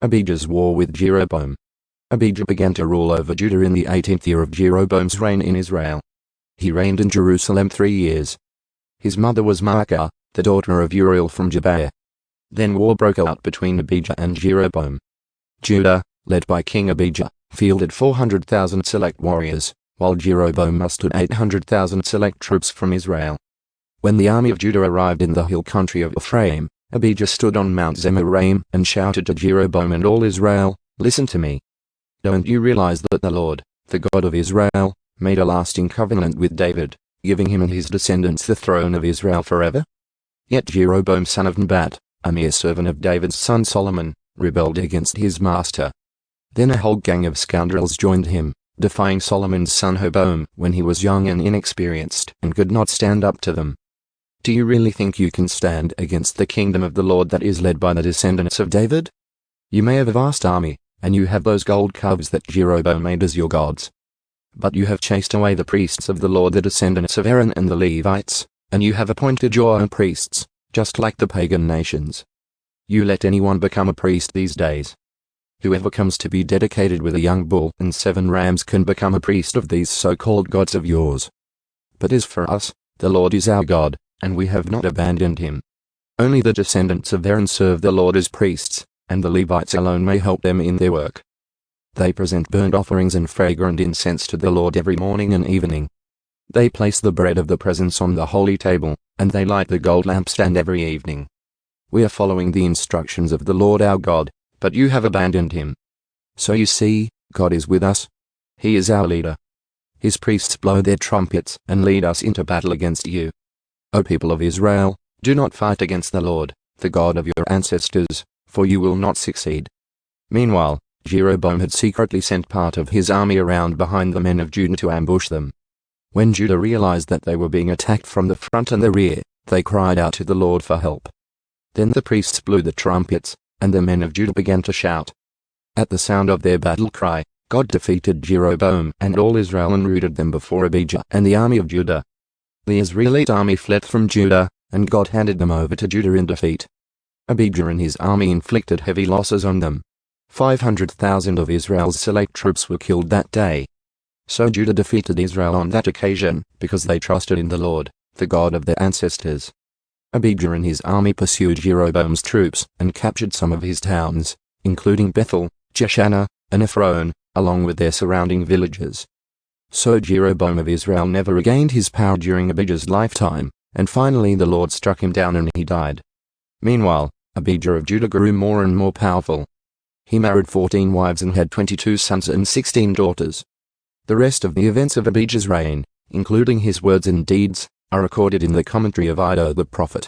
Abijah's war with Jeroboam. Abijah began to rule over Judah in the 18th year of Jeroboam's reign in Israel. He reigned in Jerusalem 3 years. His mother was Maacah, the daughter of Uriel from Gibeah. Then war broke out between Abijah and Jeroboam. Judah, led by King Abijah, fielded 400,000 select warriors, while Jeroboam mustered 800,000 select troops from Israel. When the army of Judah arrived in the hill country of Ephraim, Abijah stood on Mount Zemaraim and shouted to Jeroboam and all Israel, "Listen to me. Don't you realize that the Lord, the God of Israel, made a lasting covenant with David, giving him and his descendants the throne of Israel forever? Yet Jeroboam son of Nebat, a mere servant of David's son Solomon, rebelled against his master. Then a whole gang of scoundrels joined him, defying Solomon's son Rehoboam when he was young and inexperienced and could not stand up to them. Do you really think you can stand against the kingdom of the Lord that is led by the descendants of David? You may have a vast army, and you have those gold calves that Jeroboam made as your gods. But you have chased away the priests of the Lord, the descendants of Aaron and the Levites, and you have appointed your own priests, just like the pagan nations. You let anyone become a priest these days. Whoever comes to be dedicated with a young bull and 7 rams can become a priest of these so-called gods of yours. But as for us, the Lord is our God, and we have not abandoned him. Only the descendants of Aaron serve the Lord as priests, and the Levites alone may help them in their work. They present burnt offerings and fragrant incense to the Lord every morning and evening. They place the bread of the presence on the holy table, and they light the gold lampstand every evening. We are following the instructions of the Lord our God, but you have abandoned him. So you see, God is with us. He is our leader. His priests blow their trumpets and lead us into battle against you. O people of Israel, do not fight against the Lord, the God of your ancestors, for you will not succeed." Meanwhile, Jeroboam had secretly sent part of his army around behind the men of Judah to ambush them. When Judah realized that they were being attacked from the front and the rear, they cried out to the Lord for help. Then the priests blew the trumpets, and the men of Judah began to shout. At the sound of their battle cry, God defeated Jeroboam and all Israel and routed them before Abijah and the army of Judah. The Israelite army fled from Judah, and God handed them over to Judah in defeat. Abijah and his army inflicted heavy losses on them. 500,000 of Israel's select troops were killed that day. So Judah defeated Israel on that occasion, because they trusted in the Lord, the God of their ancestors. Abijah and his army pursued Jeroboam's troops and captured some of his towns, including Bethel, Jeshanah, and Ephron, along with their surrounding villages. So Jeroboam of Israel never regained his power during Abijah's lifetime, and finally the Lord struck him down and he died. Meanwhile, Abijah of Judah grew more and more powerful. He married 14 wives and had 22 sons and 16 daughters. The rest of the events of Abijah's reign, including his words and deeds, are recorded in the commentary of Iddo the prophet.